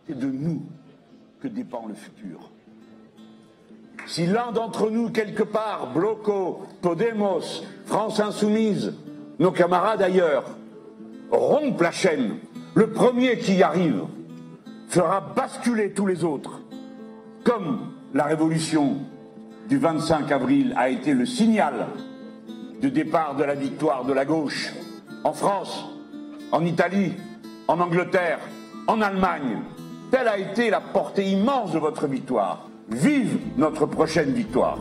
C'est de nous que dépend le futur. Si l'un d'entre nous, quelque part, Bloco, Podemos, France Insoumise, nos camarades ailleurs, rompent la chaîne, le premier qui y arrive fera basculer tous les autres. Comme la révolution du 25 avril a été le signal de départ de la victoire de la gauche en France, en Italie, en Angleterre, en Allemagne. Telle a été la portée immense de votre victoire. Vive notre prochaine victoire.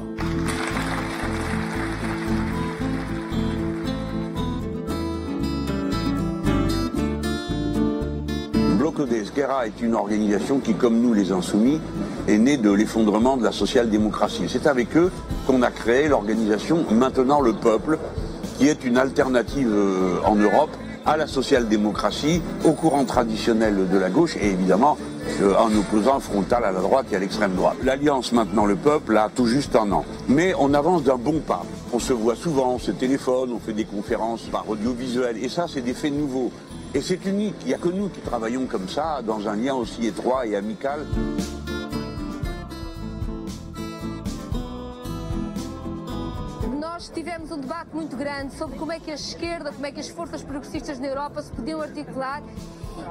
Bloco de Esquerra est une organisation qui, comme nous les Insoumis, est née de l'effondrement de la social-démocratie. C'est avec eux qu'on a créé l'organisation Maintenant le Peuple, qui est une alternative en Europe à la social-démocratie, au courant traditionnel de la gauche et évidemment un opposant frontal à la droite et à l'extrême droite. L'Alliance Maintenant le Peuple a tout juste un an. Mais on avance d'un bon pas. On se voit souvent, on se téléphone, on fait des conférences par audiovisuel et ça c'est des faits nouveaux. Et c'est unique, il n'y a que nous qui travaillons comme ça, dans un lien aussi étroit et amical. Nós tivemos debate muito grande sobre como é que a esquerda, como é que as forças progressistas na Europa se podiam articular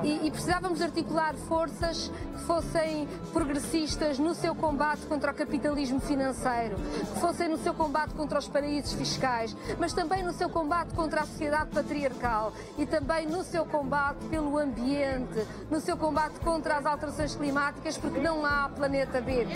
e precisávamos articular forças que fossem progressistas no seu combate contra o capitalismo financeiro, que fossem no seu combate contra os paraísos fiscais, mas também no seu combate contra a sociedade patriarcal e também no seu combate pelo ambiente, no seu combate contra as alterações climáticas, porque não há planeta B.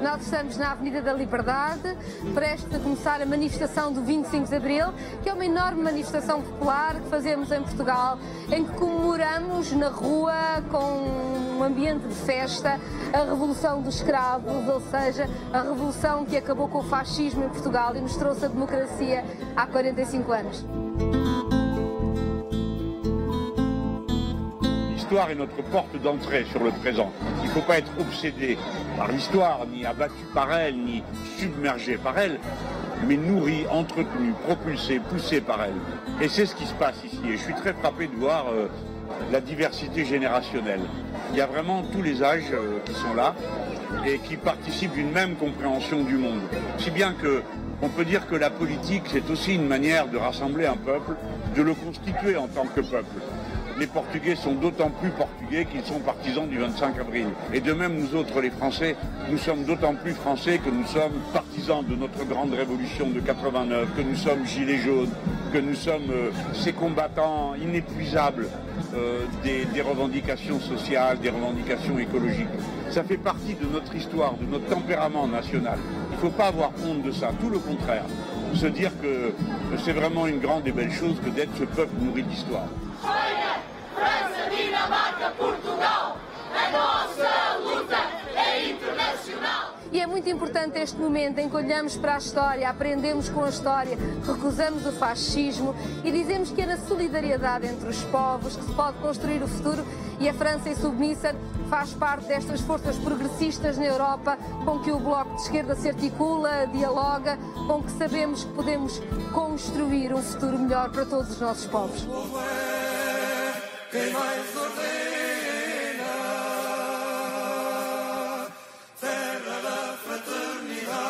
Nós estamos na Avenida da Liberdade, prestes a começar a manifestação do 25 de Abril, que é uma enorme manifestação popular que fazemos em Portugal, em que comemoramos na rua, com um ambiente de festa, a Revolução dos Escravos, ou seja, a revolução que acabou com o fascismo em Portugal e nos trouxe a democracia há 45 anos. L'histoire est notre porte d'entrée sur le présent. Il ne faut pas être obsédé par l'histoire, ni abattu par elle, ni submergé par elle, mais nourri, entretenu, propulsé, poussé par elle. Et c'est ce qui se passe ici. Et je suis très frappé de voir la diversité générationnelle. Il y a vraiment tous les âges qui sont là et qui participent d'une même compréhension du monde. Si bien que on peut dire que la politique, c'est aussi une manière de rassembler un peuple, de le constituer en tant que peuple. Les Portugais sont d'autant plus portugais qu'ils sont partisans du 25 avril. Et de même, nous autres, les Français, nous sommes d'autant plus français que nous sommes partisans de notre grande révolution de 89, que nous sommes gilets jaunes, que nous sommes ces combattants inépuisables des revendications sociales, des revendications écologiques. Ça fait partie de notre histoire, de notre tempérament national. Il ne faut pas avoir honte de ça, tout le contraire. Se dire que c'est vraiment une grande et belle chose que d'être ce peuple nourri d'histoire. França, Dinamarca, Portugal, a nossa luta é internacional. E é muito importante este momento em que olhamos para a história, aprendemos com a história, recusamos o fascismo e dizemos que é na solidariedade entre os povos que se pode construir o futuro e a França insubmissa faz parte destas forças progressistas na Europa com que o Bloco de Esquerda se articula, dialoga, com que sabemos que podemos construir um futuro melhor para todos os nossos povos. Quem mais ordena, terra da fraternidade,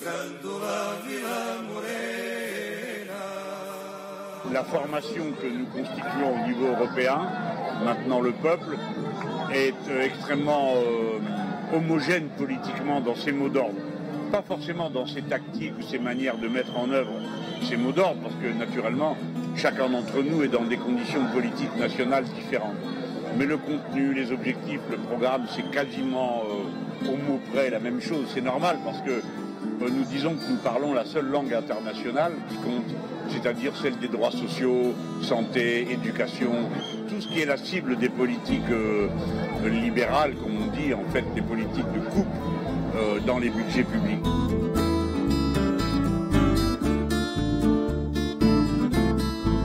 grândola Vila Morena. La formation que nous constituons au niveau européen, maintenant le peuple, est extrêmement homogène politiquement dans ses mots d'ordre. Pas forcément dans ses tactiques ou ses manières de mettre en œuvre ces mots d'ordre, parce que naturellement, chacun d'entre nous est dans des conditions politiques nationales différentes. Mais le contenu, les objectifs, le programme, c'est quasiment au mot près la même chose. C'est normal parce que nous disons que nous parlons la seule langue internationale qui compte, c'est-à-dire celle des droits sociaux, santé, éducation, tout ce qui est la cible des politiques libérales, comme on dit, en fait, des politiques de coupe dans les budgets publics.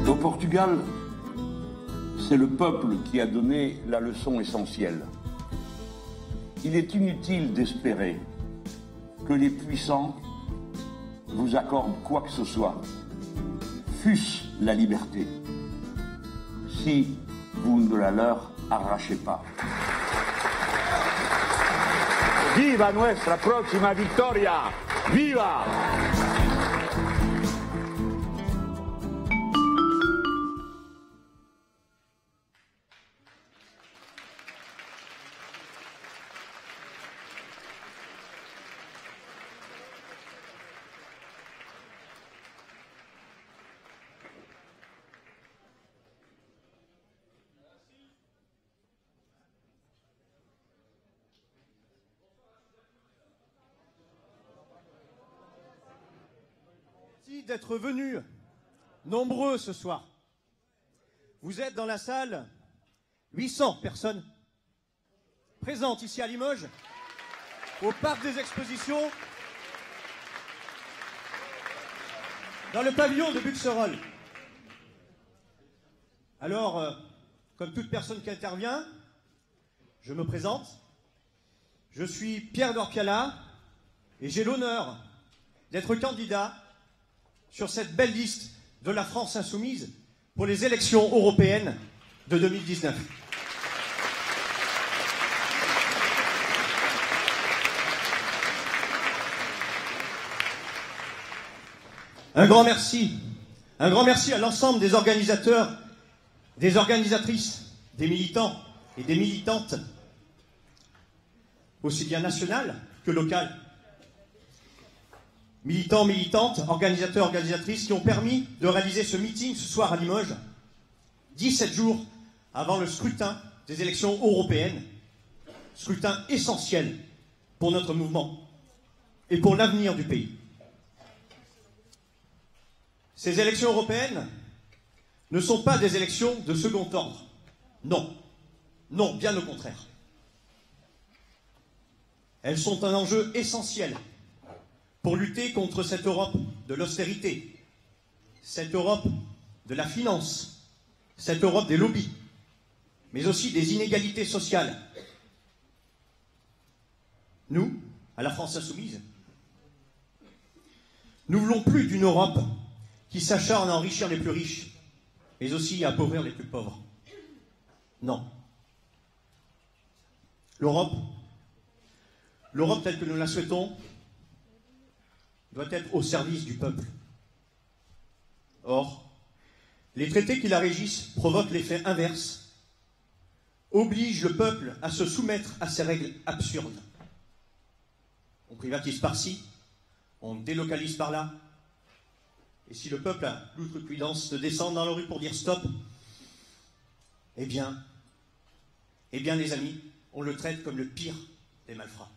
Au Portugal, c'est le peuple qui a donné la leçon essentielle. Il est inutile d'espérer que les puissants vous accorde quoi que ce soit, fût-ce la liberté, si vous ne la leur arrachez pas. Viva nuestra próxima victoria! Viva! Merci d'être venus nombreux ce soir. Vous êtes dans la salle 800 personnes présentes ici à Limoges, au Parc des Expositions, dans le pavillon de Buxerolles. Alors, comme toute personne qui intervient, je me présente. Je suis Pierre Dorpiala et j'ai l'honneur d'être candidat sur cette belle liste de la France insoumise pour les élections européennes de 2019. Un grand merci à l'ensemble des organisateurs, des organisatrices, des militants et des militantes, aussi bien nationales que locales. Militants, militantes, organisateurs, organisatrices qui ont permis de réaliser ce meeting ce soir à Limoges, 17 jours avant le scrutin des élections européennes, scrutin essentiel pour notre mouvement et pour l'avenir du pays. Ces élections européennes ne sont pas des élections de second ordre. Non, non, bien au contraire. Elles sont un enjeu essentiel pour lutter contre cette Europe de l'austérité, cette Europe de la finance, cette Europe des lobbies, mais aussi des inégalités sociales. Nous, à la France insoumise, nous ne voulons plus d'une Europe qui s'acharne à enrichir les plus riches, mais aussi à appauvrir les plus pauvres. Non. L'Europe telle que nous la souhaitons, doit être au service du peuple. Or, les traités qui la régissent provoquent l'effet inverse, obligent le peuple à se soumettre à ces règles absurdes. On privatise par-ci, on délocalise par-là, et si le peuple a l'outrecuidance de descendre dans la rue pour dire stop, eh bien, les amis, on le traite comme le pire des malfrats.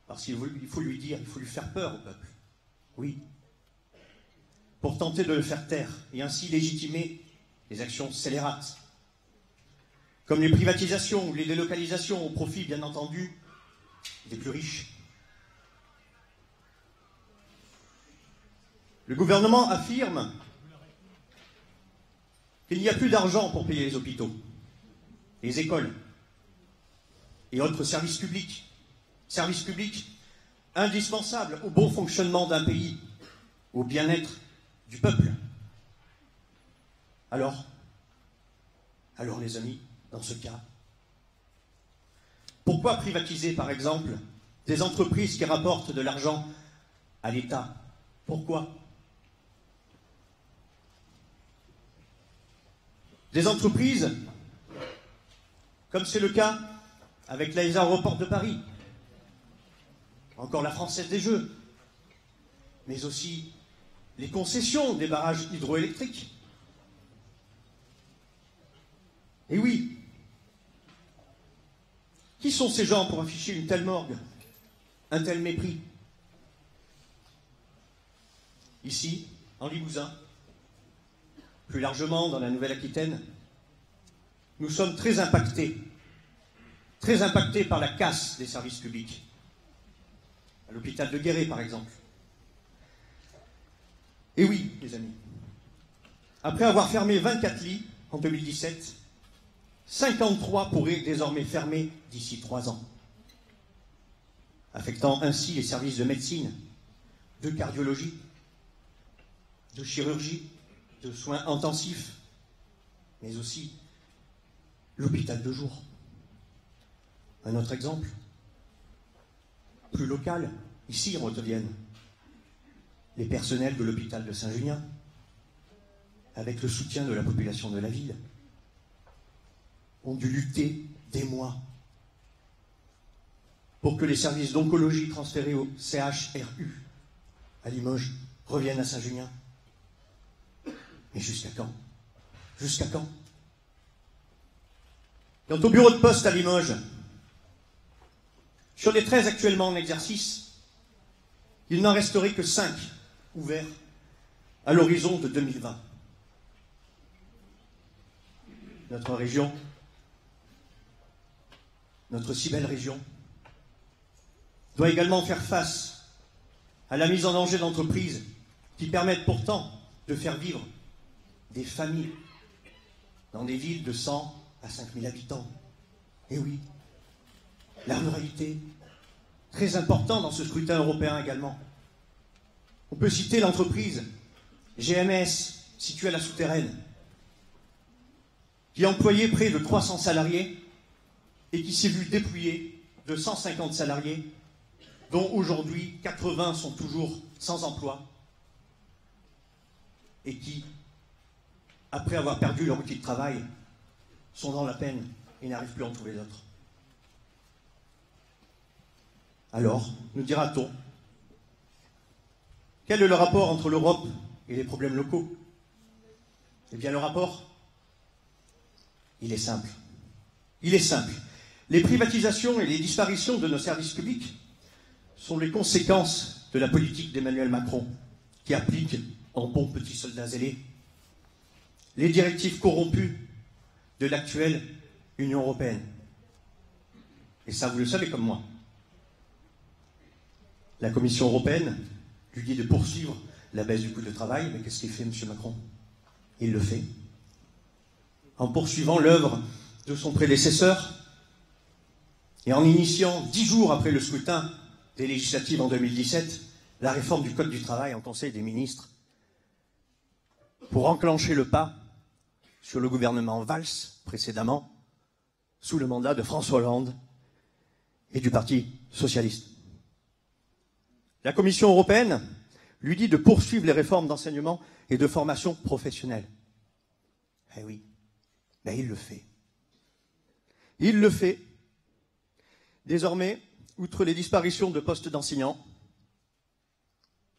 Parce qu'il faut lui dire, il faut lui faire peur au peuple. Oui. Pour tenter de le faire taire et ainsi légitimer les actions scélérates. Comme les privatisations ou les délocalisations au profit, bien entendu, des plus riches. Le gouvernement affirme qu'il n'y a plus d'argent pour payer les hôpitaux, les écoles et autres services publics. Service public indispensable au bon fonctionnement d'un pays, au bien-être du peuple. Alors les amis, dans ce cas, pourquoi privatiser par exemple des entreprises qui rapportent de l'argent à l'État? Pourquoi? Des entreprises, comme c'est le cas avec les aéroports de Paris, encore la Française des Jeux, mais aussi les concessions des barrages hydroélectriques. Et oui, qui sont ces gens pour afficher une telle morgue, un tel mépris? Ici, en Limousin, plus largement dans la Nouvelle-Aquitaine, nous sommes très impactés par la casse des services publics. À l'hôpital de Guéret, par exemple. Et oui, les amis, après avoir fermé 24 lits en 2017, 53 pourraient désormais fermer d'ici 3 ans. affectant ainsi les services de médecine, de cardiologie, de chirurgie, de soins intensifs, mais aussi l'hôpital de jour. Un autre exemple, plus local, ici en Haute-Vienne, les personnels de l'hôpital de Saint-Junien, avec le soutien de la population de la ville, ont dû lutter des mois pour que les services d'oncologie transférés au CHRU à Limoges reviennent à Saint-Junien. Mais jusqu'à quand? Jusqu'à quand? Quant au bureau de poste à Limoges, sur les 13 actuellement en exercice, il n'en resterait que 5 ouverts à l'horizon de 2020. Notre région, notre si belle région, doit également faire face à la mise en danger d'entreprises qui permettent pourtant de faire vivre des familles dans des villes de 100 à 5000 habitants. Et oui, la ruralité, très important dans ce scrutin européen également. On peut citer l'entreprise GMS, située à la Souterraine, qui employait près de 300 salariés et qui s'est vu dépouiller de 150 salariés, dont aujourd'hui 80 sont toujours sans emploi et qui, après avoir perdu leur outil de travail, sont dans la peine et n'arrivent plus à en trouver d'autres. Alors, nous dira-t-on, quel est le rapport entre l'Europe et les problèmes locaux? Eh bien, le rapport, il est simple. Il est simple. Les privatisations et les disparitions de nos services publics sont les conséquences de la politique d'Emmanuel Macron, qui applique, en bons petits soldats zélés, les directives corrompues de l'actuelle Union européenne. Et ça, vous le savez comme moi. La Commission européenne lui dit de poursuivre la baisse du coût de travail, mais qu'est-ce qu'il fait, M. Macron? Il le fait en poursuivant l'œuvre de son prédécesseur et en initiant 10 jours après le scrutin des législatives en 2017 la réforme du Code du travail en Conseil des ministres pour enclencher le pas sur le gouvernement Valls précédemment sous le mandat de François Hollande et du Parti socialiste. La Commission européenne lui dit de poursuivre les réformes d'enseignement et de formation professionnelle. Eh oui, ben il le fait. Il le fait. Désormais, outre les disparitions de postes d'enseignants,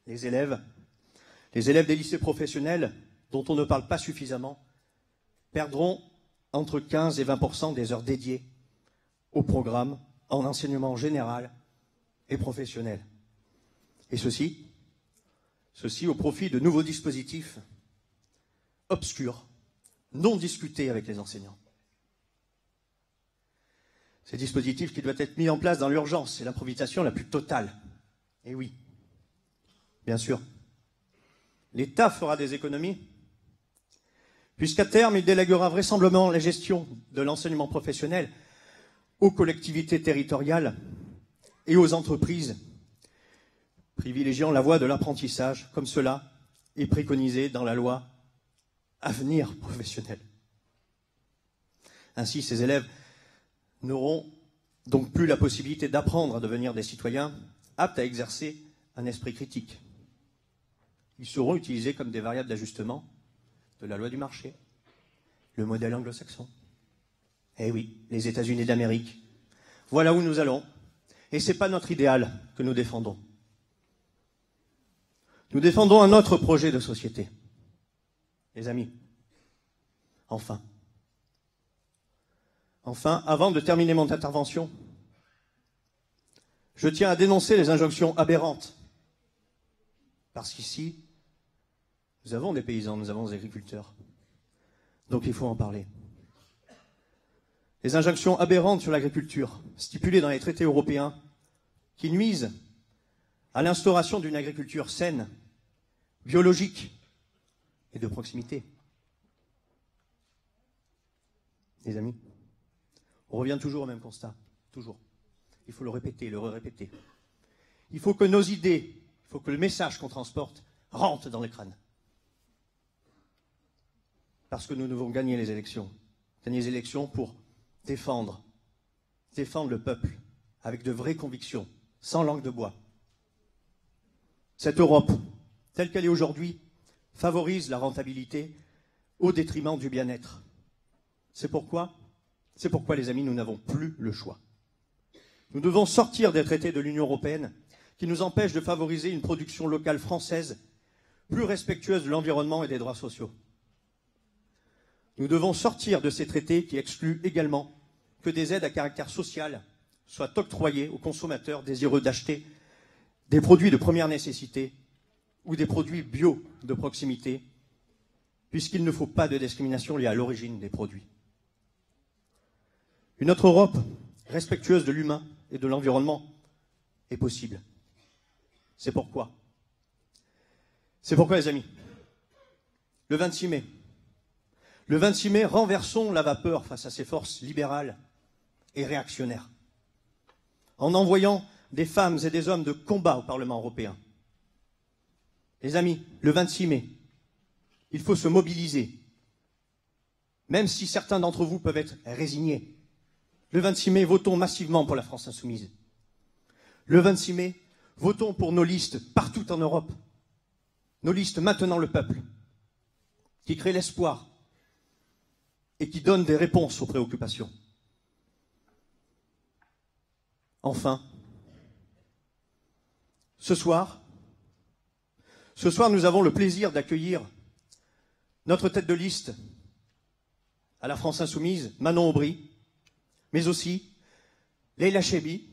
les élèves des lycées professionnels, dont on ne parle pas suffisamment, perdront entre 15 et 20% des heures dédiées au programme en enseignement général et professionnel. Et ceci au profit de nouveaux dispositifs obscurs, non discutés avec les enseignants. Ces dispositifs qui doivent être mis en place dans l'urgence et l'improvisation la plus totale. Et oui, bien sûr, l'État fera des économies, puisqu'à terme, il délèguera vraisemblablement la gestion de l'enseignement professionnel aux collectivités territoriales et aux entreprises, privilégiant la voie de l'apprentissage, comme cela est préconisé dans la loi Avenir professionnel. Ainsi, ces élèves n'auront donc plus la possibilité d'apprendre à devenir des citoyens aptes à exercer un esprit critique. Ils seront utilisés comme des variables d'ajustement de la loi du marché, le modèle anglo-saxon. Eh oui, les États-Unis d'Amérique. Voilà où nous allons. Et ce n'est pas notre idéal que nous défendons. Nous défendons un autre projet de société. Les amis, enfin, avant de terminer mon intervention, je tiens à dénoncer les injonctions aberrantes. Parce qu'ici, nous avons des paysans, nous avons des agriculteurs. Donc il faut en parler. Les injonctions aberrantes sur l'agriculture, stipulées dans les traités européens, qui nuisent à l'instauration d'une agriculture saine, biologique et de proximité. Les amis, on revient toujours au même constat, toujours. Il faut le répéter, le répéter. Il faut que nos idées, il faut que le message qu'on transporte rentre dans les crânes. Parce que nous devons gagner les élections. Gagner les élections pour défendre le peuple avec de vraies convictions, sans langue de bois. Cette Europe, telle qu'elle est aujourd'hui, favorise la rentabilité au détriment du bien-être. C'est pourquoi, les amis, nous n'avons plus le choix. Nous devons sortir des traités de l'Union européenne qui nous empêchent de favoriser une production locale française plus respectueuse de l'environnement et des droits sociaux. Nous devons sortir de ces traités qui excluent également que des aides à caractère social soient octroyées aux consommateurs désireux d'acheter des produits de première nécessité ou des produits bio de proximité, puisqu'il ne faut pas de discrimination liée à l'origine des produits. Une autre Europe respectueuse de l'humain et de l'environnement est possible. C'est pourquoi, les amis, le 26 mai, renversons la vapeur face à ces forces libérales et réactionnaires, en envoyant des femmes et des hommes de combat au Parlement européen. Les amis, le 26 mai, il faut se mobiliser, même si certains d'entre vous peuvent être résignés. Le 26 mai, votons massivement pour la France insoumise. Le 26 mai, votons pour nos listes partout en Europe. Nos listes maintenant le peuple, qui créent l'espoir et qui donnent des réponses aux préoccupations. Enfin, ce soir, nous avons le plaisir d'accueillir notre tête de liste à la France insoumise, Manon Aubry, mais aussi Leïla Chaibi,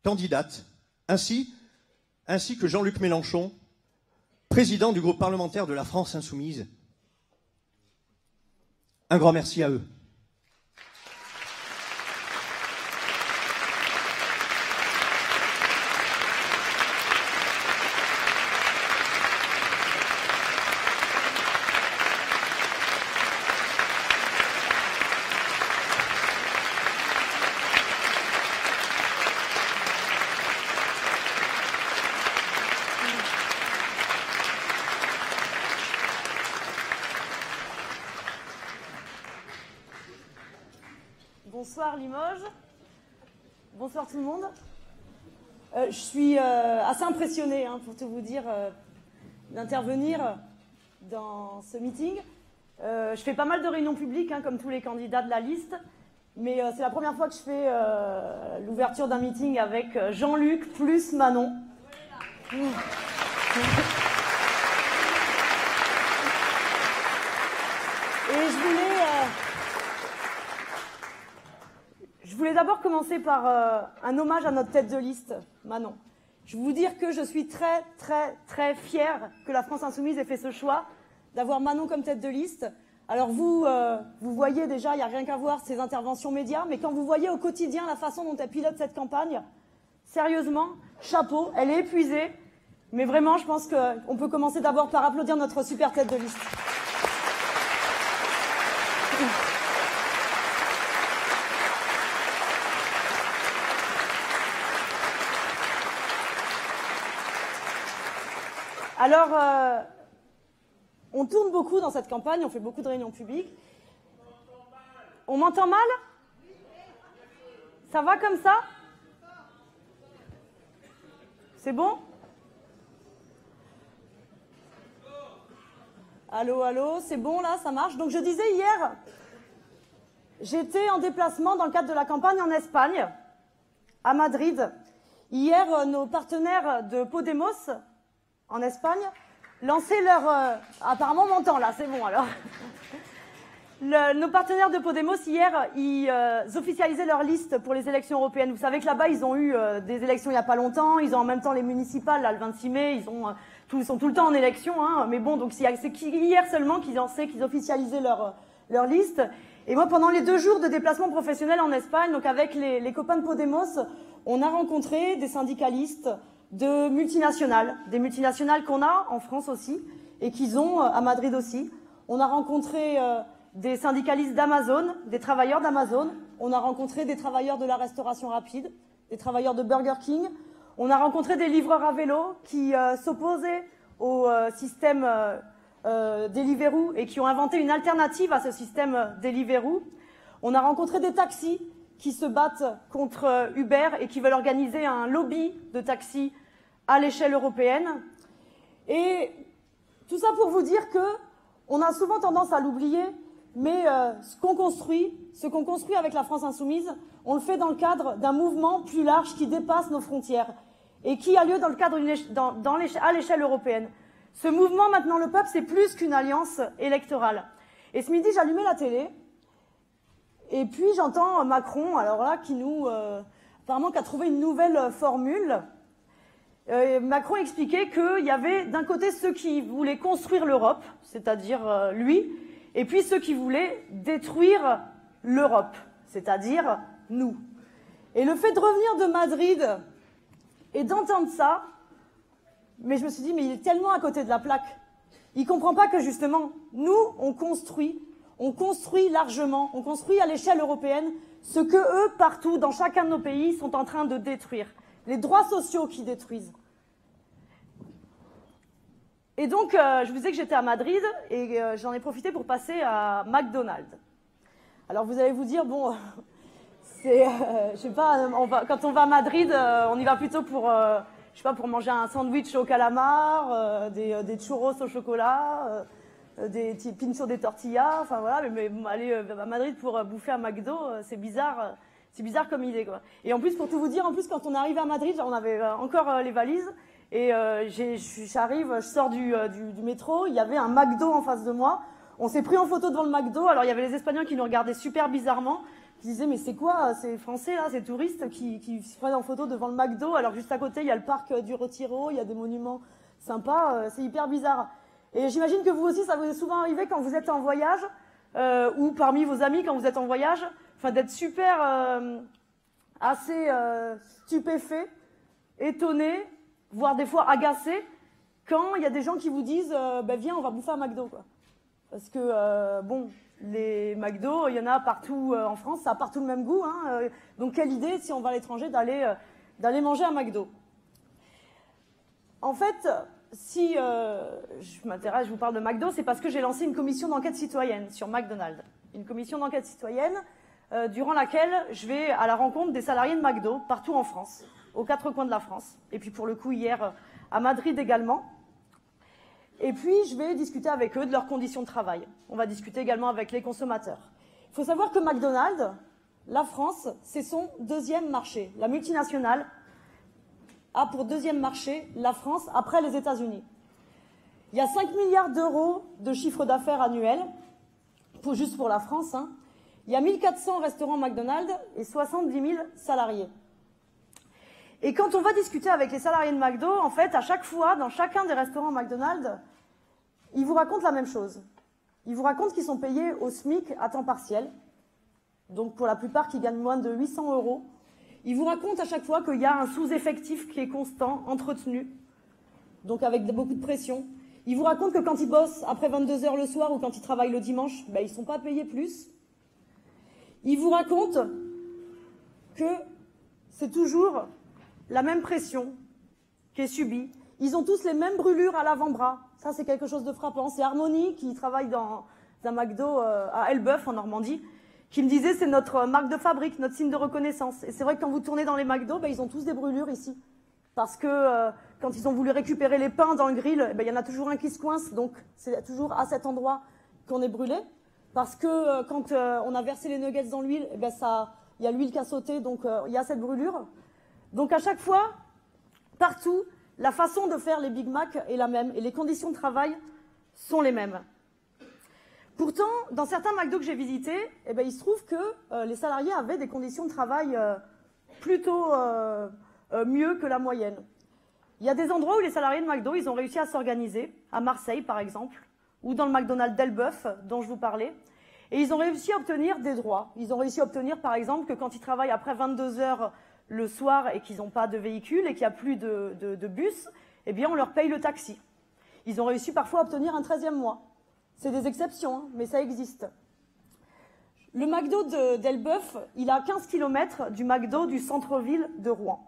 candidate, ainsi que Jean-Luc Mélenchon, président du groupe parlementaire de la France insoumise. Un grand merci à eux. Bonsoir Limoges, bonsoir tout le monde. Je suis assez impressionnée, pour tout vous dire, d'intervenir dans ce meeting. Je fais pas mal de réunions publiques, comme tous les candidats de la liste, mais c'est la première fois que je fais l'ouverture d'un meeting avec Jean-Luc plus Manon. Et je voulais d'abord commencer par un hommage à notre tête de liste, Manon. Je veux vous dire que je suis très, très, très fière que la France Insoumise ait fait ce choix d'avoir Manon comme tête de liste. Alors vous voyez déjà, il n'y a rien qu'à voir ses interventions médias, mais quand vous voyez au quotidien la façon dont elle pilote cette campagne, sérieusement, chapeau, elle est épuisée, mais vraiment, je pense qu'on peut commencer d'abord par applaudir notre super tête de liste. Alors, on tourne beaucoup dans cette campagne, on fait beaucoup de réunions publiques. On m'entend mal? Ça va comme ça? C'est bon? Allô, allô, c'est bon là, ça marche? Donc je disais hier, j'étais en déplacement dans le cadre de la campagne en Espagne, à Madrid. Hier, nos partenaires de Podemos, en Espagne, lancer leur... apparemment, on m'entend là, c'est bon alors. Nos partenaires de Podemos, hier, ils officialisaient leur liste pour les élections européennes. Vous savez que là-bas, ils ont eu des élections il n'y a pas longtemps. Ils ont en même temps les municipales, là, le 26 mai. Ils sont tout le temps en élection. Mais bon, donc c'est hier seulement qu'ils officialisaient leur liste. Et moi, pendant les 2 jours de déplacement professionnel en Espagne, donc avec les copains de Podemos, on a rencontré des syndicalistes de multinationales, des multinationales qu'on a en France aussi et qu'ils ont à Madrid aussi. On a rencontré des syndicalistes d'Amazon, des travailleurs d'Amazon. On a rencontré des travailleurs de la restauration rapide, des travailleurs de Burger King. On a rencontré des livreurs à vélo qui s'opposaient au système Deliveroo et qui ont inventé une alternative à ce système Deliveroo. On a rencontré des taxis qui se battent contre Uber et qui veulent organiser un lobby de taxis à l'échelle européenne. Et tout ça pour vous dire que on a souvent tendance à l'oublier, mais ce qu'on construit avec la France Insoumise, on le fait dans le cadre d'un mouvement plus large qui dépasse nos frontières et qui a lieu dans le cadre à l'échelle européenne. Ce mouvement, maintenant le peuple, c'est plus qu'une alliance électorale. Et ce midi, j'allumais la télé, et puis j'entends Macron, alors là, apparemment, qui a trouvé une nouvelle formule. Macron expliquait qu'il y avait d'un côté ceux qui voulaient construire l'Europe, c'est-à-dire lui, et puis ceux qui voulaient détruire l'Europe, c'est-à-dire nous. Et le fait de revenir de Madrid et d'entendre ça, mais je me suis dit, mais il est tellement à côté de la plaque. Il ne comprend pas que justement, nous, on construit largement, on construit à l'échelle européenne ce que eux, partout, dans chacun de nos pays, sont en train de détruire. Les droits sociaux qui détruisent. Et donc, je vous disais que j'étais à Madrid et j'en ai profité pour passer à McDonald's. Alors vous allez vous dire, bon, c'est, je sais pas, quand on va à Madrid, on y va plutôt pour, je sais pas, pour manger un sandwich au calamar, des churros au chocolat, des pinchos des tortillas, enfin voilà, mais aller à Madrid pour bouffer à McDo, c'est bizarre comme idée, quoi. Et en plus, pour tout vous dire, quand on est arrivé à Madrid, on avait encore les valises, et je sors du métro, il y avait un McDo en face de moi. On s'est pris en photo devant le McDo, alors il y avait les Espagnols qui nous regardaient super bizarrement, qui disaient mais c'est quoi, ces Français là, ces touristes qui se prennent en photo devant le McDo, alors juste à côté il y a le parc du Retiro, il y a des monuments sympas, c'est hyper bizarre. Et j'imagine que vous aussi, ça vous est souvent arrivé quand vous êtes en voyage, ou parmi vos amis quand vous êtes en voyage, enfin d'être super assez stupéfait, étonné, voire des fois agacé, quand il y a des gens qui vous disent viens, on va bouffer à McDo, quoi. Parce que, bon, les McDo, il y en a partout en France, ça a partout le même goût, hein, donc quelle idée, si on va à l'étranger, d'aller manger à McDo. En fait, si je vous parle de McDo, c'est parce que j'ai lancé une commission d'enquête citoyenne sur McDonald's. Une commission d'enquête citoyenne durant laquelle je vais à la rencontre des salariés de McDo partout en France, aux quatre coins de la France. Et puis pour le coup, hier, à Madrid également. Et puis, je vais discuter avec eux de leurs conditions de travail. On va discuter également avec les consommateurs. Il faut savoir que McDonald's, la France, c'est son deuxième marché. La multinationale a pour deuxième marché la France après les États-Unis. Il y a 5 milliards d'euros de chiffre d'affaires annuel, juste pour la France, hein. Il y a 1400 restaurants McDonald's et 70 000 salariés. Et quand on va discuter avec les salariés de McDo, en fait, à chaque fois, dans chacun des restaurants McDonald's, ils vous racontent la même chose. Ils vous racontent qu'ils sont payés au SMIC à temps partiel, donc pour la plupart qui gagnent moins de 800 €. Ils vous racontent à chaque fois qu'il y a un sous-effectif qui est constant, entretenu, donc avec beaucoup de pression. Ils vous racontent que quand ils bossent après 22 h le soir ou quand ils travaillent le dimanche, ils ne sont pas payés plus. Ils vous racontent que c'est toujours la même pression qui est subie. Ils ont tous les mêmes brûlures à l'avant-bras. Ça, c'est quelque chose de frappant. C'est Harmonie, qui travaille dans un McDo à Elbeuf, en Normandie, qui me disait c'est notre marque de fabrique, notre signe de reconnaissance. Et c'est vrai que quand vous tournez dans les McDo, ils ont tous des brûlures ici. Parce que quand ils ont voulu récupérer les pains dans le grill, il y en a toujours un qui se coince. Donc, c'est toujours à cet endroit qu'on est brûlé. Parce que quand on a versé les nuggets dans l'huile, il y a l'huile qui a sauté, donc il y a cette brûlure. Donc à chaque fois, partout, la façon de faire les Big Mac est la même et les conditions de travail sont les mêmes. Pourtant, dans certains McDo que j'ai visités, il se trouve que les salariés avaient des conditions de travail plutôt mieux que la moyenne. Il y a des endroits où les salariés de McDo, ils ont réussi à s'organiser, à Marseille par exemple, ou dans le McDonald's d'Elbeuf dont je vous parlais, et ils ont réussi à obtenir des droits. Ils ont réussi à obtenir par exemple que quand ils travaillent après 22 h le soir et qu'ils n'ont pas de véhicule et qu'il n'y a plus de bus, on leur paye le taxi. Ils ont réussi parfois à obtenir un 13e mois. C'est des exceptions, hein, mais ça existe. Le McDo d'Elbeuf, il a 15 km du McDo du centre-ville de Rouen.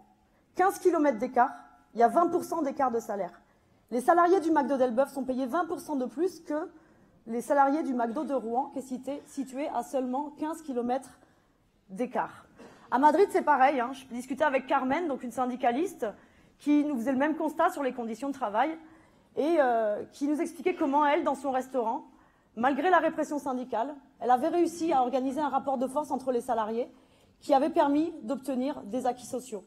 15 km d'écart, il y a 20% d'écart de salaire. Les salariés du McDo d'Elbeuf sont payés 20% de plus que les salariés du McDo de Rouen, qui est situé à seulement 15 km d'écart. À Madrid, c'est pareil. Je discutais avec Carmen, donc une syndicaliste, qui nous faisait le même constat sur les conditions de travail et qui nous expliquait comment elle, dans son restaurant, malgré la répression syndicale, elle avait réussi à organiser un rapport de force entre les salariés qui avait permis d'obtenir des acquis sociaux.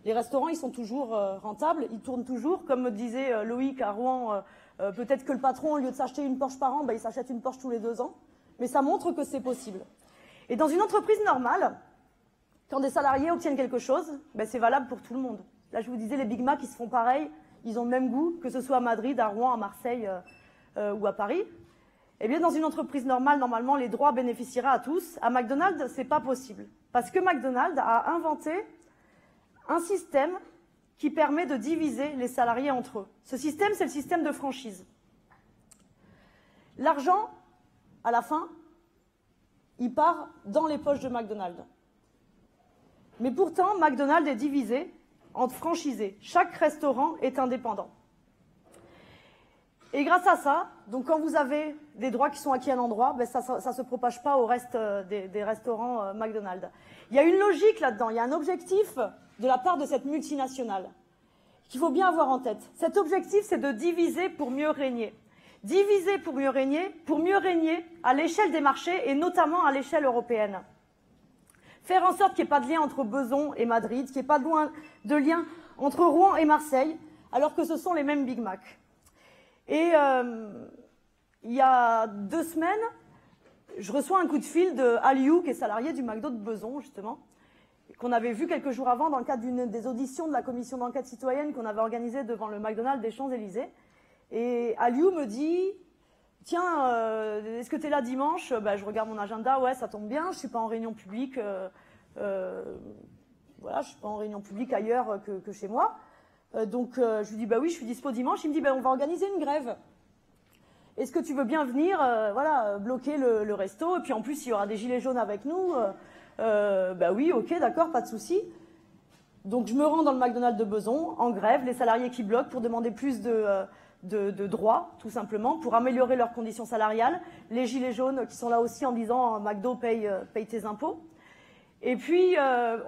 Les restaurants, ils sont toujours rentables, ils tournent toujours. Comme me disait Loïc à Rouen, peut-être que le patron, au lieu de s'acheter une Porsche par an, il s'achète une Porsche tous les 2 ans. Mais ça montre que c'est possible. Et dans une entreprise normale, quand des salariés obtiennent quelque chose, c'est valable pour tout le monde. Là, je vous disais, les Big Mac, ils se font pareil, ils ont le même goût, que ce soit à Madrid, à Rouen, à Marseille ou à Paris. Eh bien, dans une entreprise normale, normalement, les droits bénéficieraient à tous. À McDonald's, c'est pas possible. Parce que McDonald's a inventé un système qui permet de diviser les salariés entre eux. Ce système, c'est le système de franchise. L'argent, à la fin, il part dans les poches de McDonald's. Mais pourtant, McDonald's est divisé entre franchisés. Chaque restaurant est indépendant. Et grâce à ça, donc quand vous avez des droits qui sont acquis à un endroit, ça ne se propage pas au reste des restaurants McDonald's. Il y a une logique là-dedans, il y a un objectif de la part de cette multinationale qu'il faut bien avoir en tête. Cet objectif, c'est de diviser pour mieux régner. Diviser pour mieux régner à l'échelle des marchés et notamment à l'échelle européenne. Faire en sorte qu'il n'y ait pas de lien entre Besançon et Madrid, qu'il n'y ait pas de lien entre Rouen et Marseille, alors que ce sont les mêmes Big Mac. Et il y a 2 semaines, je reçois un coup de fil de Aliou, qui est salarié du McDo de Besançon, justement, qu'on avait vu quelques jours avant dans le cadre des auditions de la commission d'enquête citoyenne qu'on avait organisée devant le McDonald's des Champs-Élysées. Et Aliou me dit « Tiens, est-ce que tu es là dimanche ?» Je regarde mon agenda, ouais, ça tombe bien, je ne suis pas en réunion publique, voilà, je suis pas en réunion publique ailleurs que chez moi. Donc je lui dis bah oui, je suis dispo dimanche. Il me dit on va organiser une grève. Est-ce que tu veux bien venir voilà, bloquer le resto? Et puis en plus il y aura des gilets jaunes avec nous. Bah oui, ok, d'accord, pas de souci. Donc je me rends dans le McDonald's de Besançon en grève, les salariés qui bloquent pour demander plus de droits, tout simplement, pour améliorer leurs conditions salariales. Les gilets jaunes qui sont là aussi en disant McDo paye tes impôts. Et puis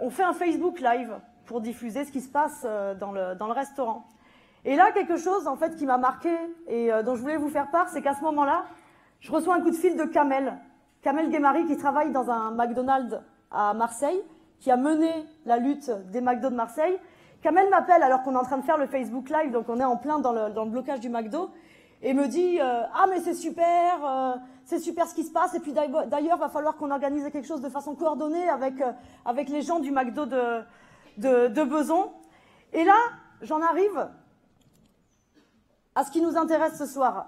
on fait un Facebook Live pour diffuser ce qui se passe dans le restaurant. Et là, quelque chose en fait qui m'a marqué et dont je voulais vous faire part, c'est qu'à ce moment-là, je reçois un coup de fil de Kamel Guémari, qui travaille dans un McDonald's à Marseille, qui a mené la lutte des McDo de Marseille. Kamel m'appelle alors qu'on est en train de faire le Facebook Live, donc on est en plein dans le blocage du McDo, et me dit ah mais c'est super ce qui se passe, et puis d'ailleurs va falloir qu'on organise quelque chose de façon coordonnée avec les gens du McDo de Besançon. Et là, j'en arrive à ce qui nous intéresse ce soir,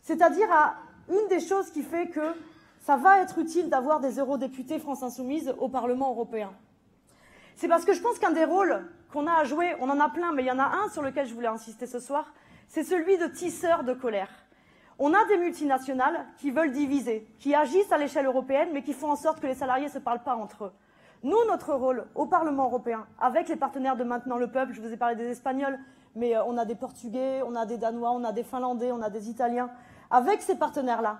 c'est-à-dire à une des choses qui fait que ça va être utile d'avoir des eurodéputés France Insoumise au Parlement européen. C'est parce que je pense qu'un des rôles qu'on a à jouer, on en a plein, mais il y en a un sur lequel je voulais insister ce soir, c'est celui de tisseur de colère. On a des multinationales qui veulent diviser, qui agissent à l'échelle européenne, mais qui font en sorte que les salariés ne se parlent pas entre eux. Nous, notre rôle au Parlement européen, avec les partenaires de Maintenant le Peuple, je vous ai parlé des Espagnols, mais on a des Portugais, on a des Danois, on a des Finlandais, on a des Italiens. Avec ces partenaires-là,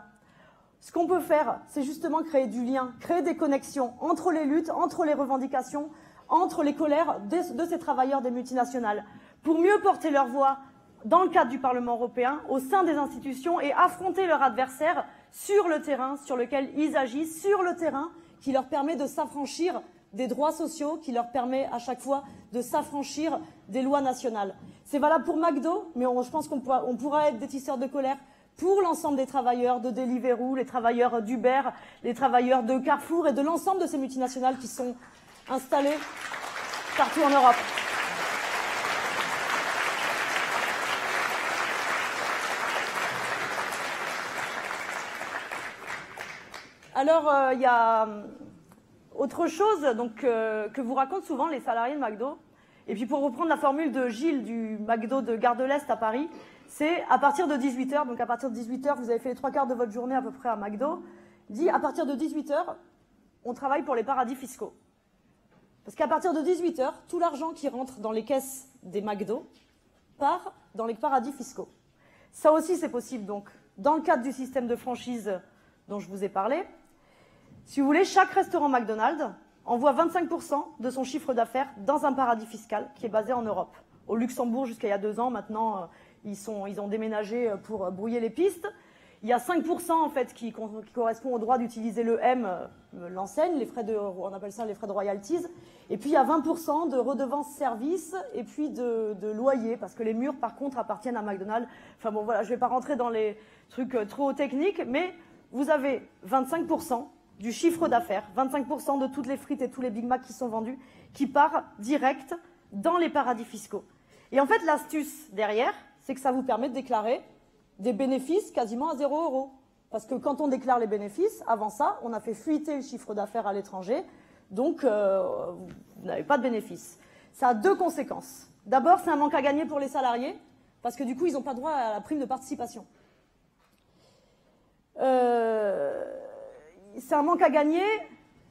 ce qu'on peut faire, c'est justement créer du lien, créer des connexions entre les luttes, entre les revendications, entre les colères de ces travailleurs des multinationales, pour mieux porter leur voix dans le cadre du Parlement européen, au sein des institutions, et affronter leurs adversaires sur le terrain sur lequel ils agissent, sur le terrain qui leur permet de s'affranchir des droits sociaux, qui leur permet à chaque fois de s'affranchir des lois nationales. C'est valable pour McDo, mais je pense qu'on pourra être des tisseurs de colère pour l'ensemble des travailleurs de Deliveroo, les travailleurs d'Uber, les travailleurs de Carrefour et de l'ensemble de ces multinationales qui sont installées partout en Europe. Alors, il y a autre chose donc, que vous racontent souvent les salariés de McDo. Et puis pour reprendre la formule de Gilles du McDo de Gare de l'Est à Paris, c'est à partir de 18h, donc à partir de 18h, vous avez fait les 3/4 de votre journée à peu près à McDo, dit à partir de 18h, on travaille pour les paradis fiscaux. Parce qu'à partir de 18 h, tout l'argent qui rentre dans les caisses des McDo part dans les paradis fiscaux. Ça aussi, c'est possible. Donc, dans le cadre du système de franchise dont je vous ai parlé, si vous voulez, chaque restaurant McDonald's envoie 25% de son chiffre d'affaires dans un paradis fiscal qui est basé en Europe. Au Luxembourg, jusqu'à il y a 2 ans, maintenant, ils ont déménagé pour brouiller les pistes. Il y a 5% en fait qui correspond au droit d'utiliser le M, l'enseigne, on appelle ça les frais de royalties. Et puis il y a 20% de redevances services et puis de loyers, parce que les murs par contre appartiennent à McDonald's. Enfin bon voilà, je ne vais pas rentrer dans les trucs trop techniques, mais vous avez 25% du chiffre d'affaires, 25% de toutes les frites et tous les Big Mac qui sont vendus, qui part direct dans les paradis fiscaux. Et en fait l'astuce derrière, c'est que ça vous permet de déclarer des bénéfices quasiment à 0 €. Parce que quand on déclare les bénéfices, avant ça, on a fait fuiter le chiffre d'affaires à l'étranger, donc vous n'avez pas de bénéfices. Ça a 2 conséquences. D'abord, c'est un manque à gagner pour les salariés, parce que du coup, ils n'ont pas droit à la prime de participation. C'est un manque à gagner,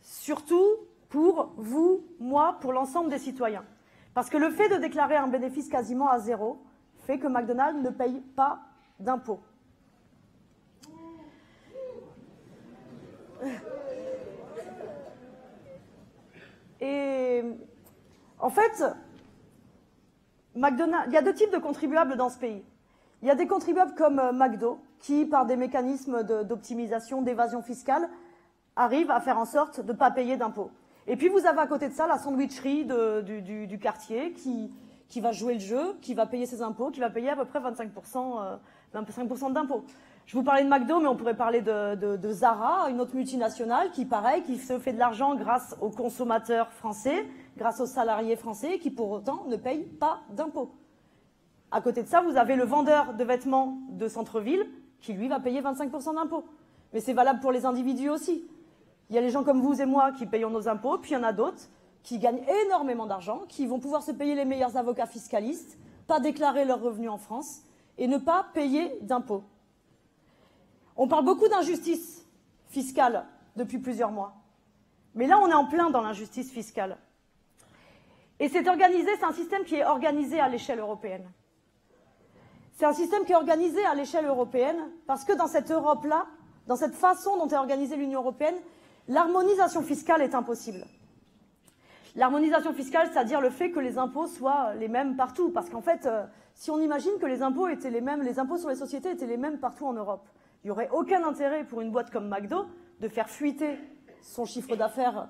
surtout pour vous, moi, pour l'ensemble des citoyens. Parce que le fait de déclarer un bénéfice quasiment à 0 fait que McDonald's ne paye pas d'impôts. Et en fait, McDonald's, il y a 2 types de contribuables dans ce pays. Il y a des contribuables comme McDo, qui, par des mécanismes d'optimisation, d'évasion fiscale, arrivent à faire en sorte de ne pas payer d'impôts. Et puis vous avez à côté de ça la sandwicherie du quartier qui va jouer le jeu, qui va payer ses impôts, qui va payer à peu près 25% d'impôts. Je vous parlais de McDo, mais on pourrait parler de Zara, une autre multinationale qui, pareil, qui se fait de l'argent grâce aux consommateurs français, grâce aux salariés français, qui pour autant ne payent pas d'impôts. À côté de ça, vous avez le vendeur de vêtements de centre-ville qui, lui, va payer 25% d'impôts. Mais c'est valable pour les individus aussi. Il y a les gens comme vous et moi qui payons nos impôts, puis il y en a d'autres qui gagnent énormément d'argent, qui vont pouvoir se payer les meilleurs avocats fiscalistes, pas déclarer leurs revenus en France et ne pas payer d'impôts. On parle beaucoup d'injustice fiscale depuis plusieurs mois. Mais là, on est en plein dans l'injustice fiscale. Et c'est un système qui est organisé à l'échelle européenne. C'est un système qui est organisé à l'échelle européenne parce que dans cette Europe-là, dans cette façon dont est organisée l'Union européenne, l'harmonisation fiscale est impossible. L'harmonisation fiscale, c'est-à-dire le fait que les impôts soient les mêmes partout. Parce qu'en fait, si on imagine que les impôts étaient les mêmes, les impôts sur les sociétés étaient les mêmes partout en Europe, il n'y aurait aucun intérêt pour une boîte comme McDo de faire fuiter son chiffre d'affaires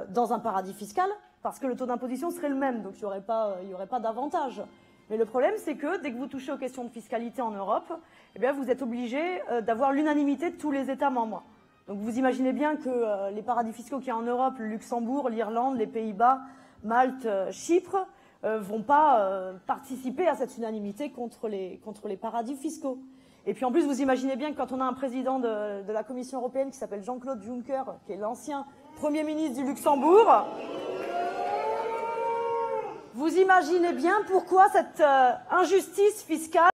dans un paradis fiscal, parce que le taux d'imposition serait le même, donc il n'y aurait pas d'avantage. Mais le problème, c'est que dès que vous touchez aux questions de fiscalité en Europe, eh bien, vous êtes obligé d'avoir l'unanimité de tous les États membres. Donc vous imaginez bien que les paradis fiscaux qu'il y a en Europe, le Luxembourg, l'Irlande, les Pays-Bas, Malte, Chypre, vont pas participer à cette unanimité contre les paradis fiscaux. Et puis en plus, vous imaginez bien que quand on a un président de la Commission européenne qui s'appelle Jean-Claude Juncker, qui est l'ancien Premier ministre du Luxembourg, vous imaginez bien pourquoi cette injustice fiscale